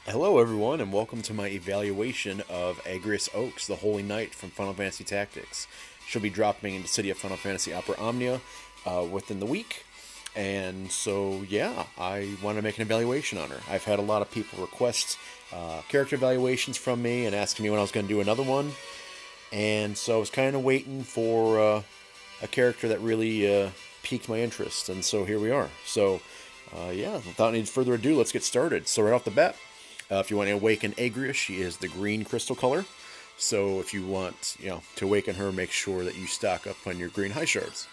Hello, everyone, and welcome to my evaluation of Agrias Oaks, the Holy Knight from Final Fantasy Tactics. She'll be dropping into City of Final Fantasy Opera Omnia within the week, and so yeah, I want to make an evaluation on her. I've had a lot of people request character evaluations from me and asking me when I was going to do another one, and so I was kind of waiting for a character that really piqued my interest, and so here we are. So yeah, without any further ado, let's get started. So right off the bat, if you want to awaken Agria, she is the green crystal color. So if you want, to awaken her, make sure that you stock up on your green high shards.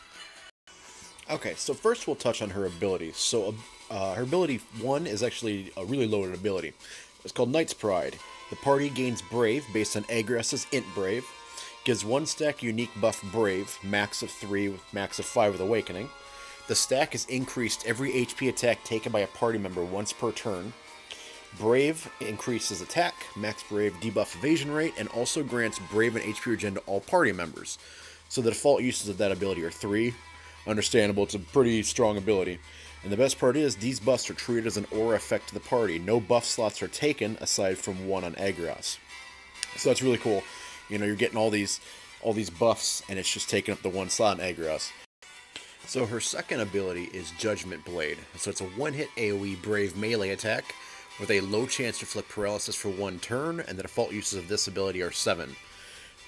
Okay, so first we'll touch on her abilities. So her ability 1 is actually a really loaded ability. It's called Knight's Pride. The party gains Brave based on Agrias's Int Brave. Gives 1 stack unique buff Brave, max of 3 with max of 5 with Awakening. The stack is increased every HP attack taken by a party member once per turn. Brave increases attack, max Brave debuff evasion rate, and also grants Brave and HP regen to all party members. So the default uses of that ability are 3. Understandable, it's a pretty strong ability. And the best part is, these buffs are treated as an aura effect to the party. No buff slots are taken, aside from 1 on Agrias. So that's really cool. You're getting all these buffs, and it's just taking up the 1 slot on Agrias. So her second ability is Judgment Blade. So it's a 1-hit AoE Brave melee attack with a low chance to inflict paralysis for 1 turn, and the default uses of this ability are 7.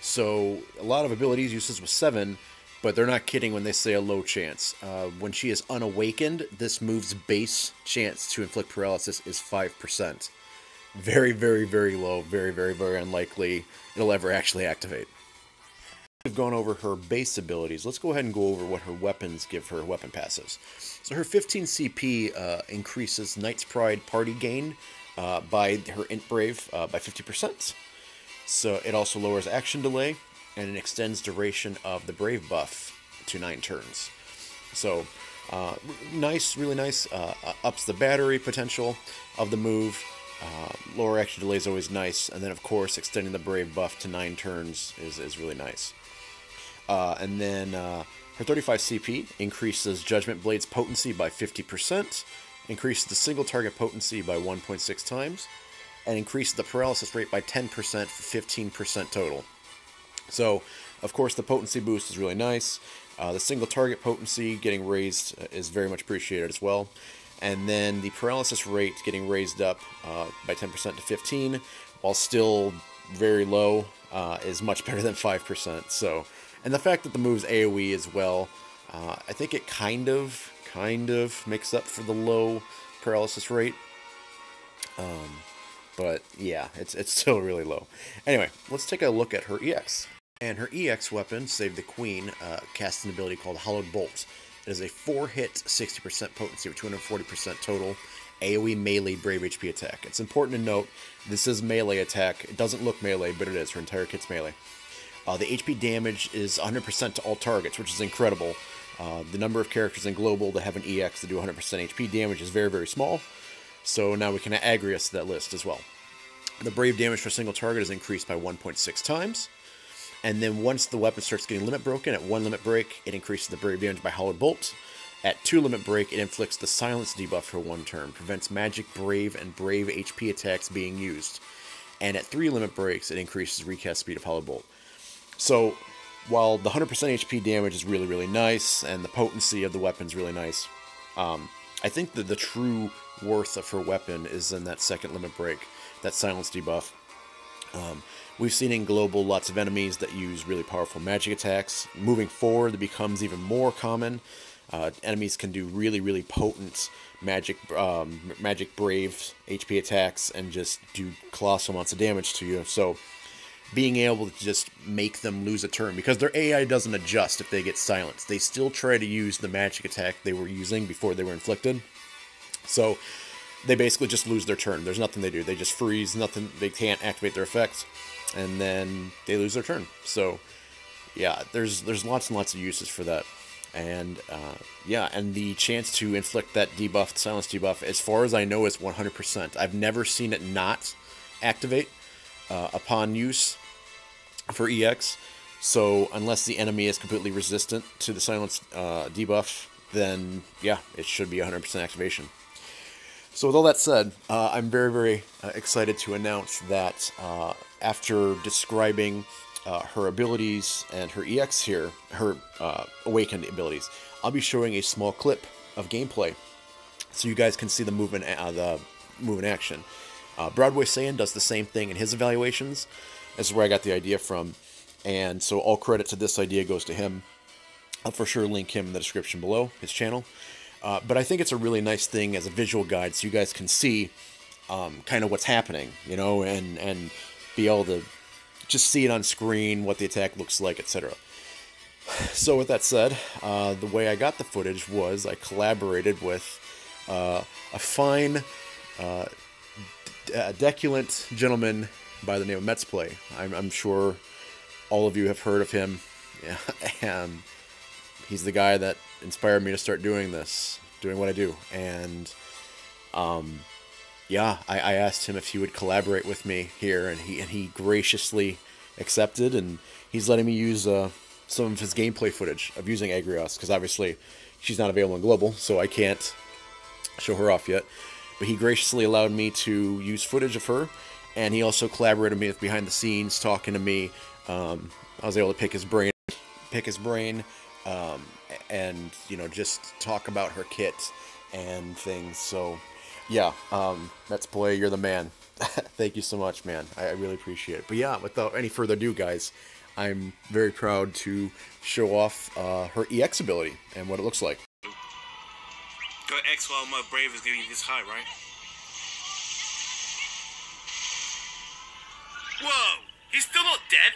So a lot of abilities uses with 7, but they're not kidding when they say a low chance. When she is unawakened, this move's base chance to inflict paralysis is 5%. Very, very, very low. Very, very, very unlikely it'll ever actually activate. We've gone over her base abilities. Let's go ahead and go over what her weapons give her weapon passives. So her 15 CP increases Knight's Pride party gain by her Int Brave by 50%. So it also lowers action delay, and it extends duration of the Brave buff to 9 turns. So nice, really nice. Ups the battery potential of the move. Lower action delay is always nice, and then of course extending the Brave buff to 9 turns is really nice. And then her 35 CP increases Judgment Blade's potency by 50%, increases the single target potency by 1.6 times, and increases the paralysis rate by 10% for 15% total. So, of course, the potency boost is really nice. The single target potency getting raised is very much appreciated as well. And then the paralysis rate getting raised up by 10% to 15, while still very low, is much better than 5%. So, and the fact that the move's AoE as well, I think it kind of makes up for the low paralysis rate. But yeah, it's still really low. Anyway, let's take a look at her EX. And her EX weapon, Save the Queen, casts an ability called Hollowed Bolt. It is a 4-hit, 60% potency with 240% total AoE melee Brave HP attack. It's important to note, this is melee attack. It doesn't look melee, but it is. Her entire kit's melee. The HP damage is 100% to all targets, which is incredible. The number of characters in Global that have an EX to do 100% HP damage is very, very small. So now we can add Agrias to that list as well. The Brave damage for a single target is increased by 1.6 times. And then once the weapon starts getting limit broken, at 1 limit break, it increases the Brave damage by Hollowed Bolt. At 2 limit break, it inflicts the Silence debuff for 1 turn, prevents magic, Brave, and Brave HP attacks being used. And at 3 limit breaks, it increases recast speed of Hollowed Bolt. So, while the 100% HP damage is really, really nice, and the potency of the weapon is really nice, I think that the true worth of her weapon is in that second limit break, that Silence debuff. We've seen in Global lots of enemies that use really powerful magic attacks. Moving forward, it becomes even more common. Enemies can do really, really potent magic brave HP attacks and just do colossal amounts of damage to you. So being able to just make them lose a turn, because their AI doesn't adjust if they get silenced. They still try to use the magic attack they were using before they were inflicted. So they basically just lose their turn. There's nothing they do. They just freeze, nothing. They can't activate their effects, and then they lose their turn. So yeah, there's lots and lots of uses for that. And yeah, and the chance to inflict that debuff, silence debuff, as far as I know, is 100%. I've never seen it not activate upon use for EX. So unless the enemy is completely resistant to the silence debuff, then yeah, it should be 100% activation. So with all that said, I'm very, very excited to announce that after describing her abilities and her EX here, her awakened abilities, I'll be showing a small clip of gameplay so you guys can see the move in action. Broadway Saiyan does the same thing in his evaluations. This is where I got the idea from, and so all credit to this idea goes to him. I'll for sure link him in the description below, his channel. But I think it's a really nice thing as a visual guide so you guys can see kind of what's happening, you know, and be able to just see it on screen, what the attack looks like, etc. So with that said, the way I got the footage was I collaborated with a fine, deculent gentleman by the name of Metzplay. I'm sure all of you have heard of him. Yeah, and he's the guy that inspired me to start doing what I do. And yeah, I asked him if he would collaborate with me here, and he graciously accepted, and he's letting me use some of his gameplay footage of using Agrias, because obviously she's not available in Global, so I can't show her off yet. But he graciously allowed me to use footage of her, and he also collaborated with me behind the scenes, talking to me. I was able to pick his brain, and you know, just talk about her kit and things. So yeah, Metzplay, you're the man. Thank you so much, man. I really appreciate it. But yeah, without any further ado, guys, I'm very proud to show off her EX ability and what it looks like. Go X while my brave is getting this high, right? Whoa! He's still not dead?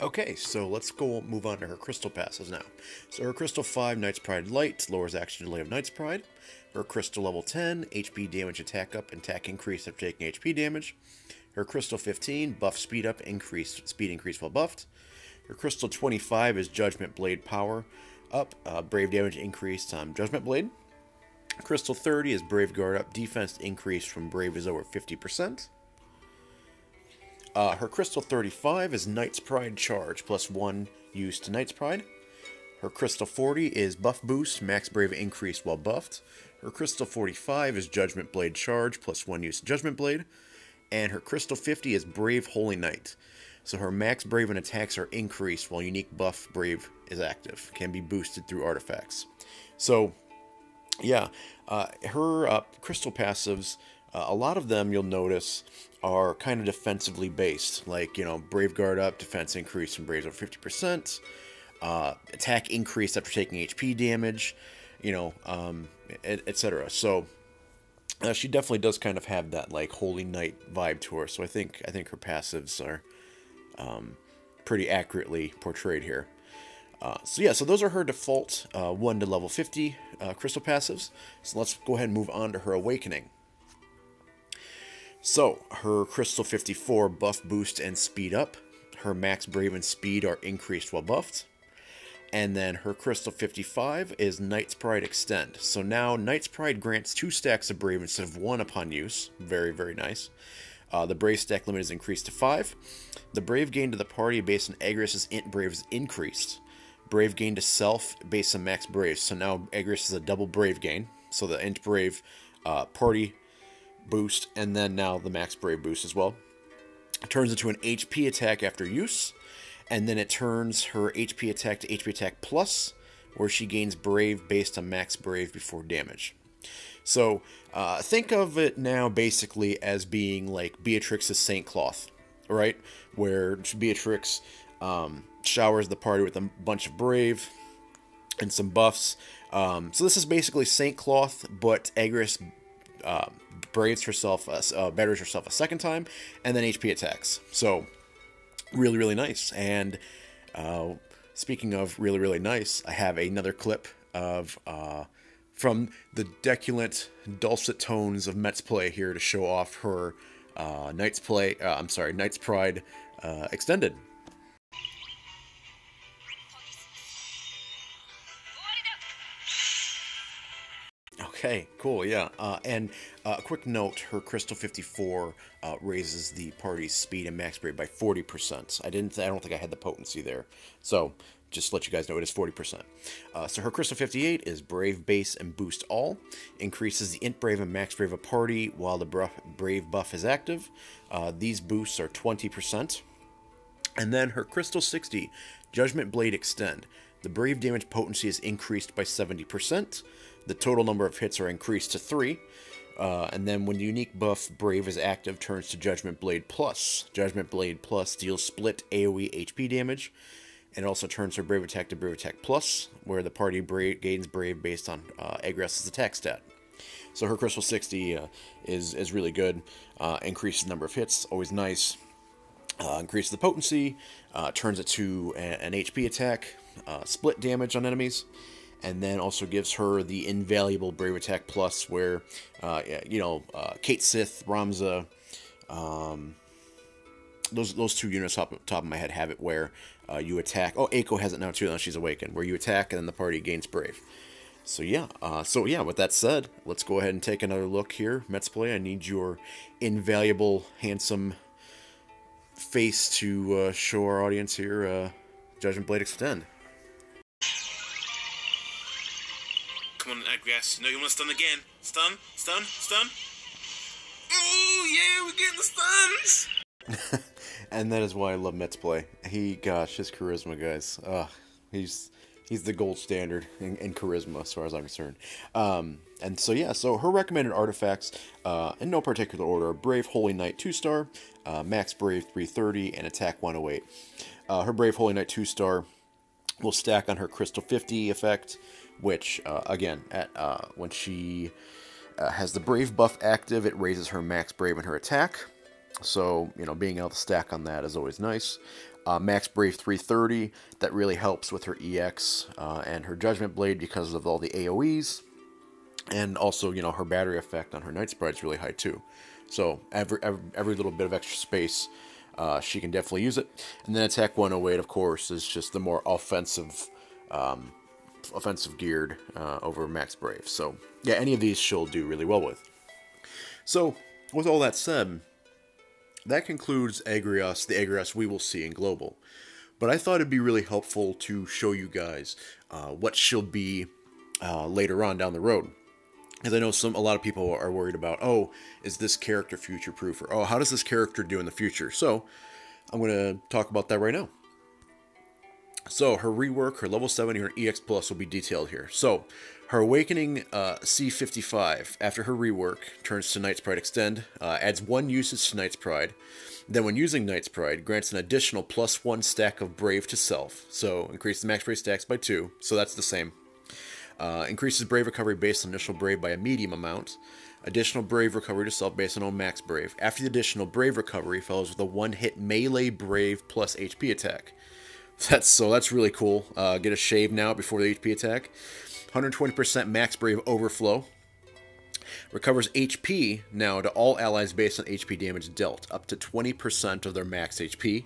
Okay, so let's move on to her crystal passes now. So her crystal 5, Knight's Pride Light, lowers action delay of Knight's Pride. Her crystal level 10, HP damage attack up and attack increase after taking HP damage. Her crystal 15, buff speed up, speed increase while buffed. Her crystal 25 is Judgment Blade power up, brave damage increased on Judgment Blade. Crystal 30 is Brave Guard up, defense increased from Brave is over 50%. Her Crystal 35 is Knight's Pride charge, plus 1 use to Knight's Pride. Her Crystal 40 is Buff Boost, max Brave increased while buffed. Her Crystal 45 is Judgment Blade charge, plus 1 use to Judgment Blade. And her Crystal 50 is Brave Holy Knight. So her max Brave and attacks are increased while unique buff Brave is active. Can be boosted through artifacts. So yeah, her crystal passives, a lot of them you'll notice are kind of defensively based. Like, you know, Brave Guard up, defense increase from Braves over 50%, attack increase after taking HP damage, you know, etc. So she definitely does kind of have that like Holy Knight vibe to her. So I think her passives are pretty accurately portrayed here. So yeah, so those are her default 1 to level 50 crystal passives. So let's go ahead and move on to her awakening. So her crystal 54 buff boost and speed up. Her max brave and speed are increased while buffed. And then her crystal 55 is Knight's Pride extend. So now Knight's Pride grants 2 stacks of brave instead of 1 upon use. Very, very nice. The brave stack limit is increased to 5. The brave gain to the party based on Agrias' int brave is increased. Brave gain to self based on max brave. So now Agrias is a double brave gain. So the int brave party boost, and then now the max brave boost as well. It turns into an HP attack after use, and then it turns her HP attack to HP attack plus, where she gains brave based on max brave before damage. So think of it now basically as being like Beatrix's Saint Cloth, right? Where Beatrix showers the party with a bunch of brave and some buffs. So this is basically Saint Cloth, but Agrias braves herself, betters herself a second time, and then HP attacks. So really, really nice. And speaking of really, really nice, I have another clip of from the deculent dulcet tones of Metzplay here to show off her Knight's Pride extended. Okay, cool, yeah. And a quick note, her Crystal 54 raises the party's speed and max brave by 40%. I don't think I had the potency there. So, just to let you guys know, it is 40%. So her Crystal 58 is Brave Base and Boost All. Increases the Int Brave and Max Brave of party while the Brave buff is active. These boosts are 20%. And then her Crystal 60, Judgment Blade Extend. The Brave damage potency is increased by 70%. The total number of hits are increased to 3. And then when the unique buff Brave is active, turns to Judgment Blade Plus. Judgment Blade Plus deals split AoE HP damage. And also turns her Brave Attack to Brave Attack Plus, where the party gains Brave based on Agrias' attack stat. So her Crystal 60 is really good. Increases the number of hits, always nice. Increases the potency, turns it to an HP attack, split damage on enemies, and then also gives her the invaluable Brave Attack Plus, where, Kate Sith, Ramza, those two units off the top of my head have it where you attack. Oh, Aiko has it now too, now she's awakened, where you attack and then the party gains Brave. So yeah, with that said, let's go ahead and take another look here. Metzplay, I need your invaluable, handsome face to show our audience here Judgment Blade Extend. Come on, Agrias. No, you want to stun again? Stun? Oh, yeah, we're getting the stuns! And that is why I love Metzplay. His charisma, guys. He's the gold standard in charisma, as far as I'm concerned. And so her recommended artifacts, in no particular order, Brave Holy Knight 2-star, Max Brave 330, and Attack 108. Her Brave Holy Knight 2-star will stack on her Crystal 50 effect, which, when she has the Brave buff active, it raises her Max Brave and her attack. So, being able to stack on that is always nice. Max Brave 330, that really helps with her EX and her Judgment Blade because of all the AoEs. And also, her battery effect on her Night Sprite is really high too. So every little bit of extra space, she can definitely use it. And then Attack 108, of course, is just the more offensive geared over Max Brave. So yeah, any of these she'll do really well with. So with all that said, that concludes Agrias, the Agrias we will see in Global. But I thought it'd be really helpful to show you guys what she'll be later on down the road. Because I know a lot of people are worried about, oh, is this character future-proof? Or, oh, how does this character do in the future? So I'm going to talk about that right now. So her rework, her level 70, her EX Plus will be detailed here. So her Awakening C55, after her rework, turns to Knight's Pride Extend, adds 1 usage to Knight's Pride. Then when using Knight's Pride, grants an additional +1 stack of Brave to self. So increase the max Brave stacks by 2, so that's the same. Increases Brave recovery based on initial Brave by a medium amount. Additional Brave recovery to self based on own max Brave. After the additional Brave recovery, follows with a 1-hit melee Brave plus HP attack. That's really cool. Get a shave now before the HP attack. 120% max Brave overflow. Recovers HP now to all allies based on HP damage dealt, up to 20% of their max HP.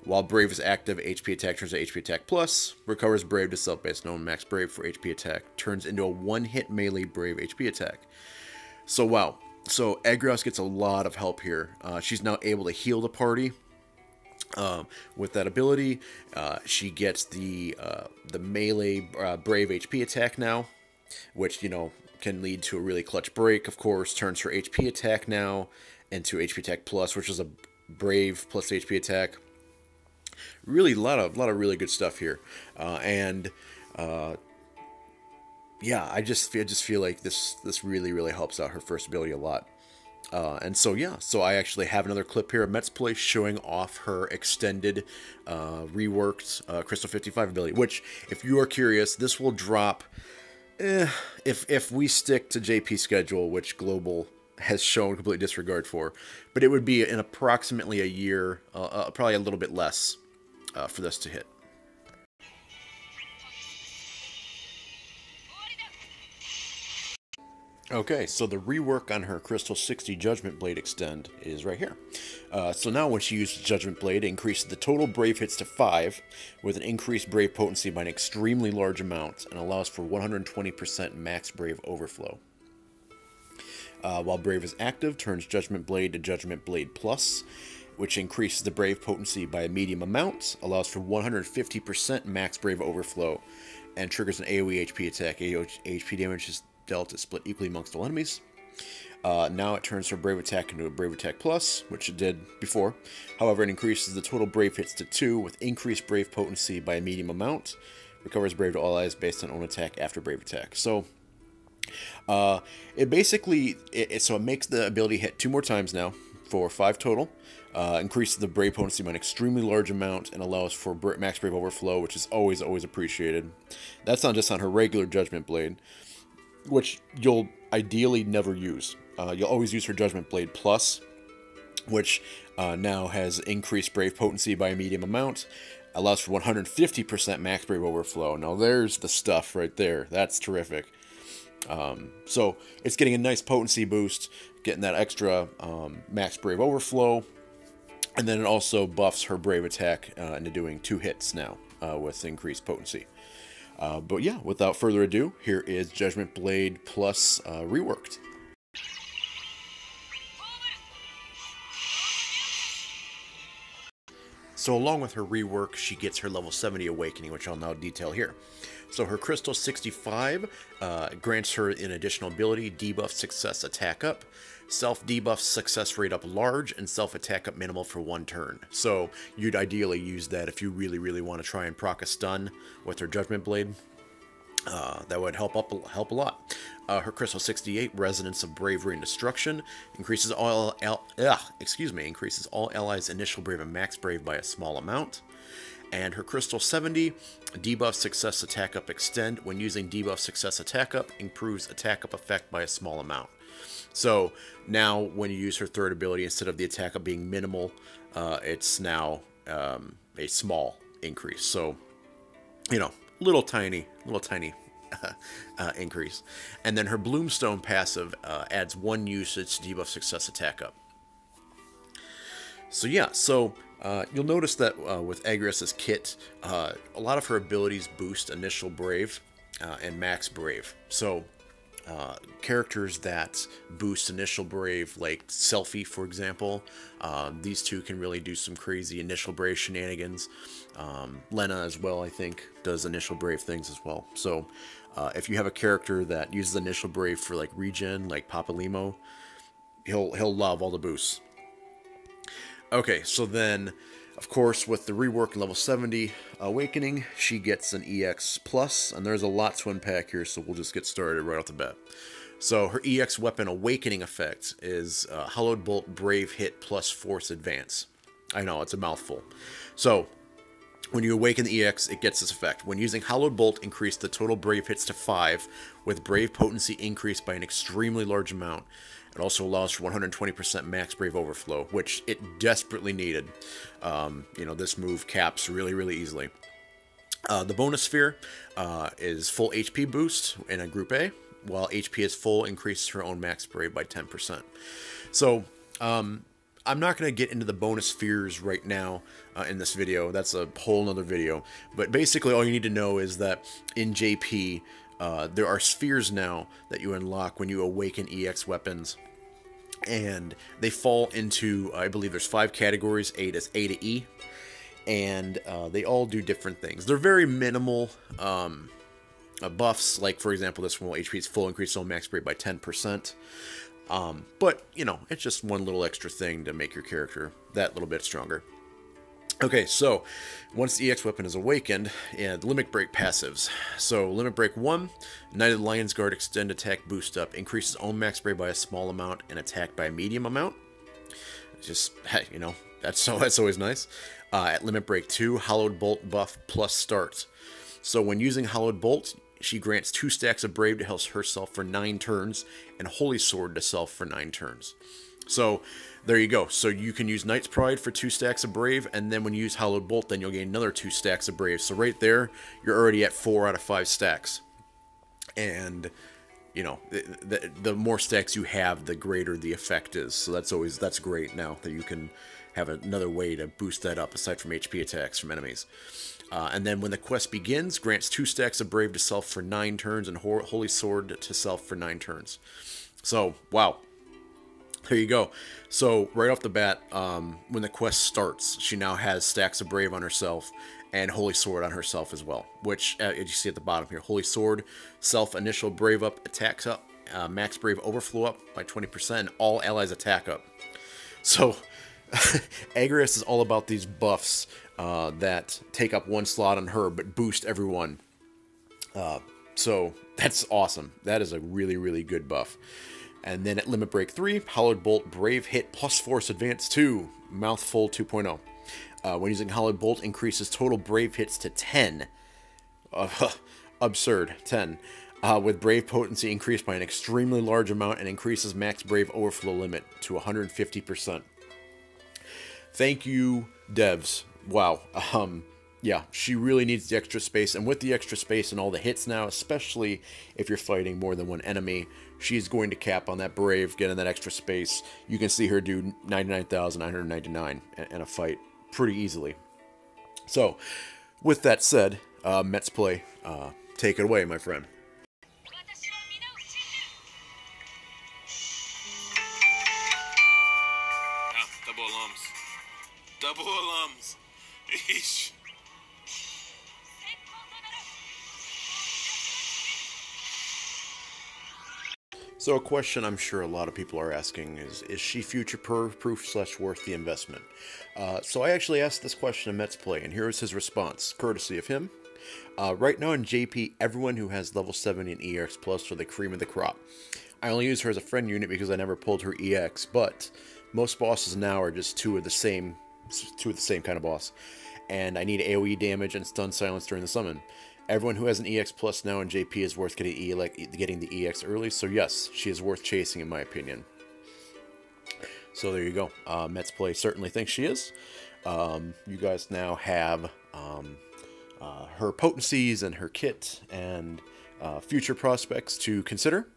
While Brave is active, HP attack turns to HP attack plus. Recovers Brave to self based on own max Brave for HP attack. Turns into a 1-hit melee Brave HP attack. So wow. So Agrias gets a lot of help here. She's now able to heal the party. With that ability, she gets the melee Brave HP attack now, which can lead to a really clutch break. Of course, turns her HP attack now into HP attack plus, which is a Brave plus HP attack. Really, a lot of really good stuff here, yeah, I just feel like this really helps out her first ability a lot. So I actually have another clip here of Metzplay showing off her extended, reworked Crystal 55 ability, which, if you are curious, this will drop, if we stick to JP schedule, which Global has shown complete disregard for, but it would be in approximately a year, probably a little bit less, for this to hit. Okay, so the rework on her Crystal 60 Judgment Blade Extend is right here. So now when she uses Judgment Blade, it increases the total Brave hits to 5, with an increased Brave potency by an extremely large amount, and allows for 120% max Brave overflow. While Brave is active, turns Judgment Blade to Judgment Blade Plus, which increases the Brave potency by a medium amount, allows for 150% max Brave overflow, and triggers an AoE HP attack. AoE HP damage is dealt is split equally amongst all enemies. Now it turns her Brave Attack into a Brave Attack Plus, which it did before. However, it increases the total Brave hits to 2 with increased Brave potency by a medium amount. Recovers Brave to all allies based on own attack after Brave Attack. So, it basically, so it makes the ability hit 2 more times now for 5 total. Increases the Brave potency by an extremely large amount and allows for max Brave overflow, which is always appreciated. That's not just on her regular Judgment Blade, which you'll ideally never use. You'll always use her Judgment Blade Plus, which now has increased Brave potency by a medium amount, allows for 150% max Brave overflow. Now there's the stuff right there. That's terrific. So it's getting a nice potency boost, getting that extra max Brave overflow, and then it also buffs her Brave attack into doing 2 hits now with increased potency. But yeah, without further ado, here is Judgment Blade Plus reworked. So along with her rework, she gets her level 70 awakening, which I'll now detail here. So her Crystal 65 grants her an additional ability, debuff success attack up, self-debuff success rate up large, and self-attack up minimal for 1 turn. So you'd ideally use that if you really want to try and proc a stun with her Judgment Blade. That would help a lot. Her Crystal 68, Resonance of Bravery and Destruction, increases all allies' initial Brave and max Brave by a small amount. And her Crystal 70, Debuff Success Attack Up Extend. When using Debuff Success Attack Up, improves Attack Up effect by a small amount. So now when you use her third ability, instead of the attack up being minimal, it's now a small increase. So, you know, little tiny increase. And then her Bloomstone passive adds 1 usage to debuff success attack up. So yeah, you'll notice that with Agrias' kit, a lot of her abilities boost initial Brave and max Brave. So characters that boost initial Brave, like Selfie, for example, these two can really do some crazy initial Brave shenanigans. Lena as well, I think, does initial Brave things as well. So if you have a character that uses initial Brave for like regen, like Papa Limo, he'll love all the boosts. Okay, so then, of course, with the rework in level 70 Awakening, she gets an EX plus, and there's a lot to unpack here, so we'll just get started right off the bat. So her EX weapon Awakening effect is Hollowed Bolt Brave Hit plus Force Advance. I know, it's a mouthful. So, when you awaken the EX, it gets this effect. When using Hollowed Bolt, increase the total Brave hits to 5, with Brave potency increased by an extremely large amount. It also allows for 120% max Brave overflow, which it desperately needed. This move caps really easily. The bonus sphere is full HP boost in a group A, while HP is full, increases her own max Brave by 10%. So, I'm not going to get into the bonus spheres right now in this video. That's a whole nother video. But basically all you need to know is that in JP, there are spheres now that you unlock when you awaken EX weapons. And they fall into, I believe there's 5 categories, A to E. And they all do different things. They're very minimal buffs. Like, for example, this one, HP is full, increase on max Brave by 10%. But, it's just one little extra thing to make your character that little bit stronger. Okay, so once the EX weapon is awakened, the Limit Break passives. So Limit Break 1, Knighted Lion's Guard Extend Attack Boost Up, increases own max Brave by a small amount and attack by a medium amount. Just, that's always nice. At Limit Break 2, Hollowed Bolt buff plus start. So when using Hollowed Bolt, she grants 2 stacks of Brave to help herself for 9 turns, and Holy Sword to self for 9 turns. So, there you go. So you can use Knight's Pride for 2 stacks of Brave, and then when you use Hollowed Bolt, then you'll gain another 2 stacks of Brave. So right there, you're already at 4 out of 5 stacks. And, the more stacks you have, the greater the effect is. So that's great now that you can have another way to boost that up, aside from HP attacks from enemies. And then when the quest begins, grants 2 stacks of Brave to self for 9 turns, and Holy Sword to self for 9 turns. So, wow. There you go. So right off the bat, when the quest starts, she now has stacks of Brave on herself and Holy Sword on herself as well. Which, as you see at the bottom here, Holy Sword, self initial Brave up, attacks up, max Brave overflow up by 20%, all allies attack up. So Agrias is all about these buffs that take up one slot on her but boost everyone. So that's awesome. That is a really, really good buff. And then at Limit Break 3, Hollowed Bolt, Brave Hit plus Force Advance 2, Mouthful 2.0. When using Hollowed Bolt, increases total Brave hits to 10. Absurd, 10. With Brave Potency increased by an extremely large amount and increases max Brave overflow limit to 150%. Thank you, devs. Wow. Yeah, she really needs the extra space, and with the extra space and all the hits now, especially if you're fighting more than one enemy, she's going to cap on that Brave, getting that extra space. You can see her do 99,999 in a fight pretty easily. So, with that said, Metzplay, take it away, my friend. Double alums. Double alums. Eesh. So a question I'm sure a lot of people are asking is she future-proof / worth the investment? So I actually asked this question in Metzplay, and here is his response, courtesy of him. Right now in JP, everyone who has level 7 in EX Plus are the cream of the crop. I only use her as a friend unit because I never pulled her EX, but most bosses now are just two of the same kind of boss. And I need AoE damage and stun silence during the summon. Everyone who has an EX Plus now in JP is worth getting the EX early, so yes, she is worth chasing in my opinion. So there you go. Metzplay certainly thinks she is. You guys now have her potencies and her kit and future prospects to consider,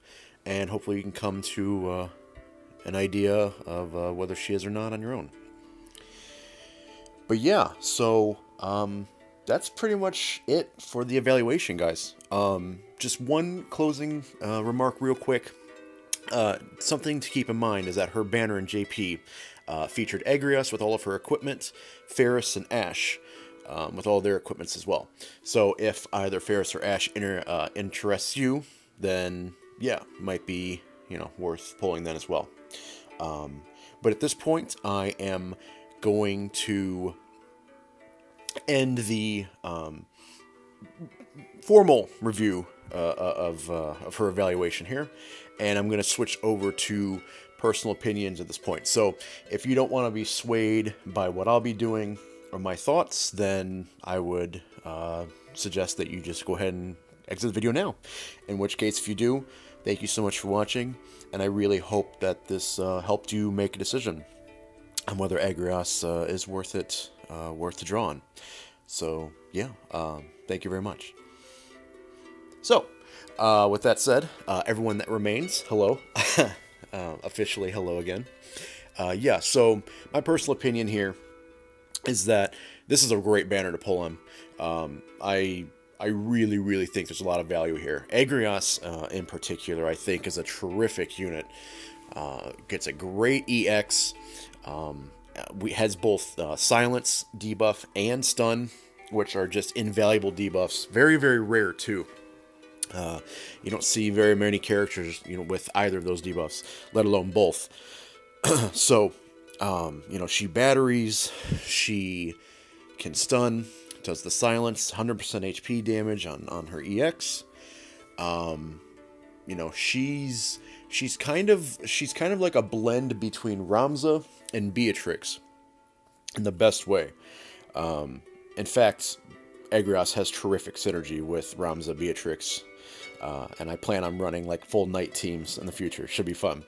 and hopefully you can come to an idea of whether she is or not on your own. But yeah, so that's pretty much it for the evaluation, guys. Just one closing remark real quick. Something to keep in mind is that her banner in JP featured Agrias with all of her equipment, Ferris and Ash with all their equipments as well. So if either Ferris or Ash interests you, then yeah, might be worth pulling that as well. But at this point, I am going to end the formal review of her evaluation here, and I'm going to switch over to personal opinions at this point. So if you don't want to be swayed by what I'll be doing or my thoughts, then I would suggest that you just go ahead and exit the video now. In which case, if you do, thank you so much for watching, and I really hope that this helped you make a decision on whether Agrias is worth it, worth the draw on. So yeah, thank you very much. So with that said, everyone that remains, hello. Officially hello again. Yeah, so my personal opinion here is that this is a great banner to pull on. I really, really think there's a lot of value here. Agrias, in particular, I think is a terrific unit. Gets a great EX. Has both silence debuff and stun, which are just invaluable debuffs. Very, very rare too. You don't see very many characters, with either of those debuffs, let alone both. So, she batteries, she can stun, does the silence, 100% HP damage on her EX. She's kind of like a blend between Ramza and Beatrix in the best way. In fact, Agrias has terrific synergy with Ramza Beatrix, and I plan on running like full night teams in the future. Should be fun.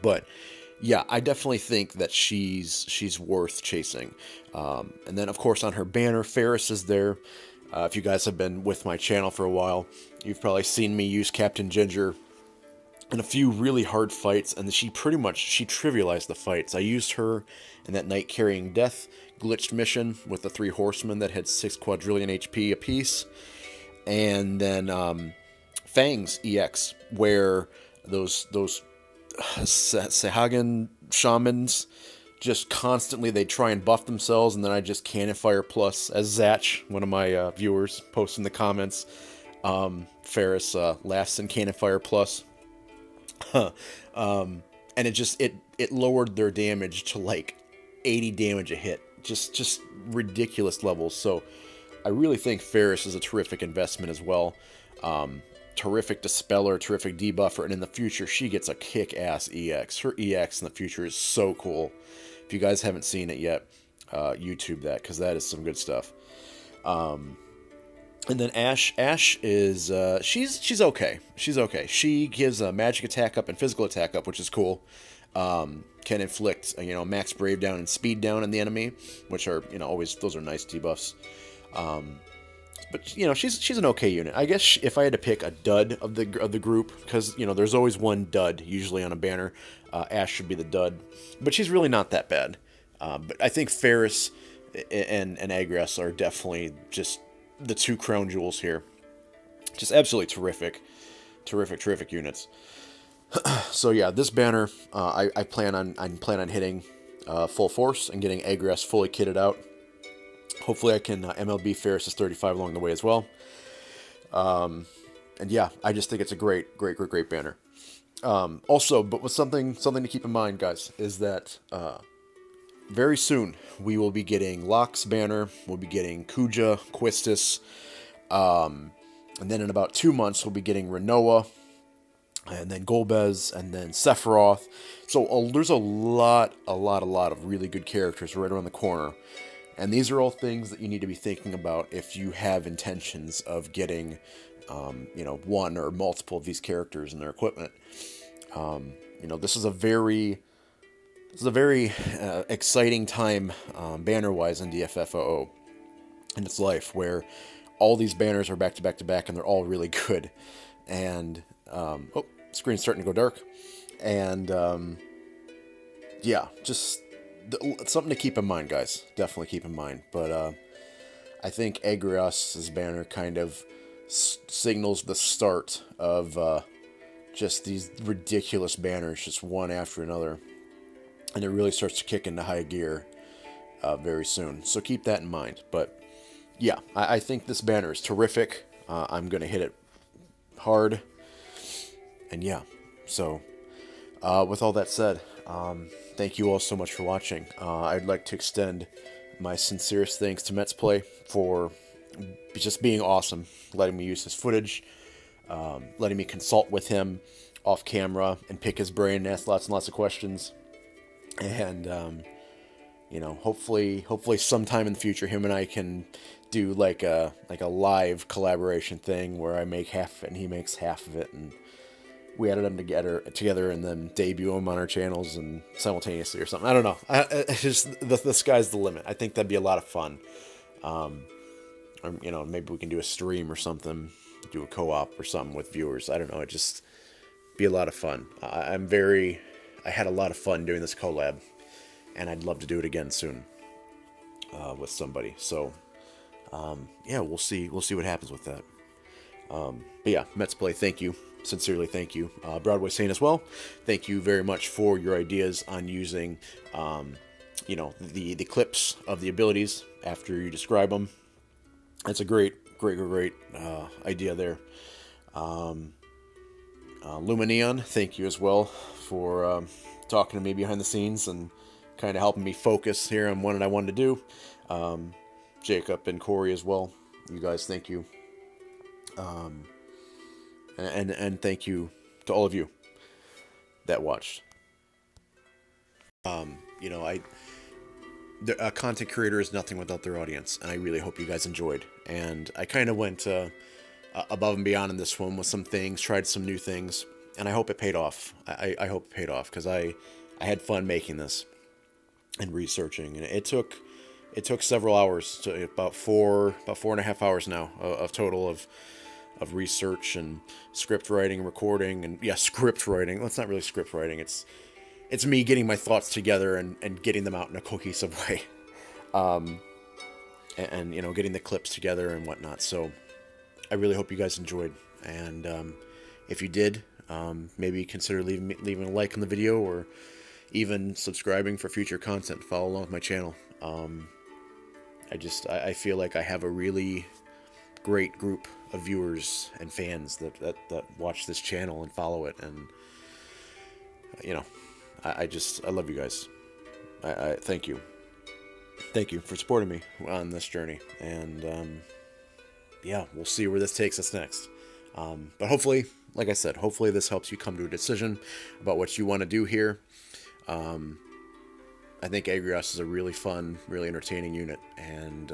But yeah, I definitely think that she's worth chasing. And then of course on her banner, Ferris is there. If you guys have been with my channel for a while, you've probably seen me use Captain Ginger in a few really hard fights, and she trivialized the fights. I used her in that Night Carrying Death glitched mission with the 3 horsemen that had 6 quadrillion HP apiece, and then Fang's EX, where those Sahagan shamans, just constantly they try and buff themselves, and then I just cannon fire plus as Zatch, one of my viewers, posted in the comments. Ferris laughs in cannon fire plus. And it lowered their damage to like 80 damage a hit. Just ridiculous levels. So I really think Ferris is a terrific investment as well. Terrific dispeller, terrific debuffer, and in the future she gets a kick-ass EX. Her EX in the future is so cool. If you guys haven't seen it yet, YouTube that, because that is some good stuff. And then Ash is she's okay. She's okay. She gives a magic attack up and physical attack up, which is cool. Can inflict max brave down and speed down on the enemy, which are always, those are nice debuffs. But she's an okay unit. I guess if I had to pick a dud of the group, because there's always one dud usually on a banner, Ash should be the dud. But she's really not that bad. But I think Ferris and Agrias are definitely just the two crown jewels here. Just absolutely terrific units. So yeah, this banner I plan on hitting full force and getting Agrias fully kitted out. Hopefully I can MLB Ferris' 35 along the way as well. And yeah, I just think it's a great banner. Also, but with something to keep in mind, guys, is that very soon we will be getting Locke's banner. We'll be getting Kuja, Quistis, and then in about 2 months we'll be getting Renoa, and then Golbez, and then Sephiroth. So there's a lot of really good characters right around the corner. And these are all things that you need to be thinking about if you have intentions of getting, one or multiple of these characters and their equipment. This is a very exciting time, banner-wise in DFFOO in its life, where all these banners are back to back to back, and they're all really good. And screen's starting to go dark. And yeah, just something to keep in mind, guys. Definitely keep in mind. But I think Agrias' banner kind of signals the start of just these ridiculous banners, just one after another. And it really starts to kick into high gear very soon. So keep that in mind. But yeah, I think this banner is terrific. I'm going to hit it hard. And yeah, so with all that said, thank you all so much for watching. I'd like to extend my sincerest thanks to Metzplay for just being awesome, letting me use his footage, letting me consult with him off camera and pick his brain and ask lots and lots of questions. And hopefully sometime in the future, him and I can do like a live collaboration thing where I make half and he makes half of it, and we edit them together and then debut them on our channels and simultaneously or something. I don't know. It's just the sky's the limit. I think that'd be a lot of fun. Or maybe we can do a stream or something, do a co-op or something with viewers. I don't know. It'd just be a lot of fun. I had a lot of fun doing this collab, and I'd love to do it again soon with somebody. So yeah, we'll see what happens with that. But yeah, Metzplay, thank you. Sincerely, thank you. Broadway Saiyan as well. Thank you very much for your ideas on using, the clips of the abilities after you describe them. That's a great idea there. Lumineon, thank you as well for talking to me behind the scenes and kind of helping me focus here on what I wanted to do. Jacob and Corey as well. You guys, thank you. And thank you to all of you that watched. A content creator is nothing without their audience, and I really hope you guys enjoyed. And I kind of went above and beyond in this one with some things, tried some new things, and I hope it paid off. I hope it paid off, because I had fun making this and researching, and it took several hours, to about 4.5 hours now of total of research and script writing, recording, and yeah, script writing. Well, it's not really script writing. It's me getting my thoughts together and getting them out in a cohesive way, and getting the clips together and whatnot. So I really hope you guys enjoyed, and if you did, Maybe consider leaving a like on the video, or even subscribing for future content. Follow along with my channel. I feel like I have a really great group of viewers and fans that watch this channel and follow it, and I love you guys. I thank you for supporting me on this journey, and yeah, we'll see where this takes us next. But hopefully, like I said, hopefully this helps you come to a decision about what you want to do here. I think Agrias is a really fun, really entertaining unit, and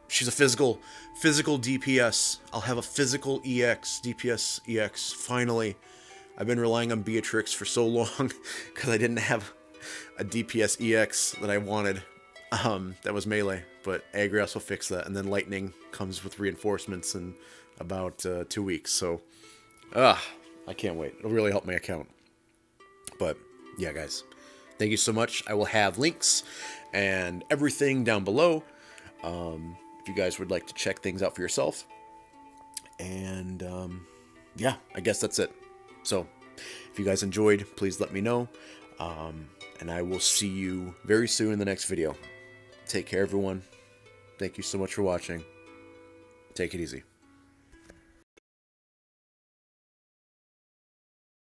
she's a physical DPS. I'll have a physical EX, DPS EX, finally. I've been relying on Beatrix for so long because I didn't have a DPS EX that I wanted. That was melee, but Agrias will fix that, and then Lightning comes with reinforcements in about 2 weeks, so I can't wait. It'll really help my account. But yeah, guys, thank you so much. I will have links and everything down below if you guys would like to check things out for yourself. And yeah, I guess that's it. So if you guys enjoyed, please let me know, and I will see you very soon in the next video. Take care, everyone. Thank you so much for watching. Take it easy.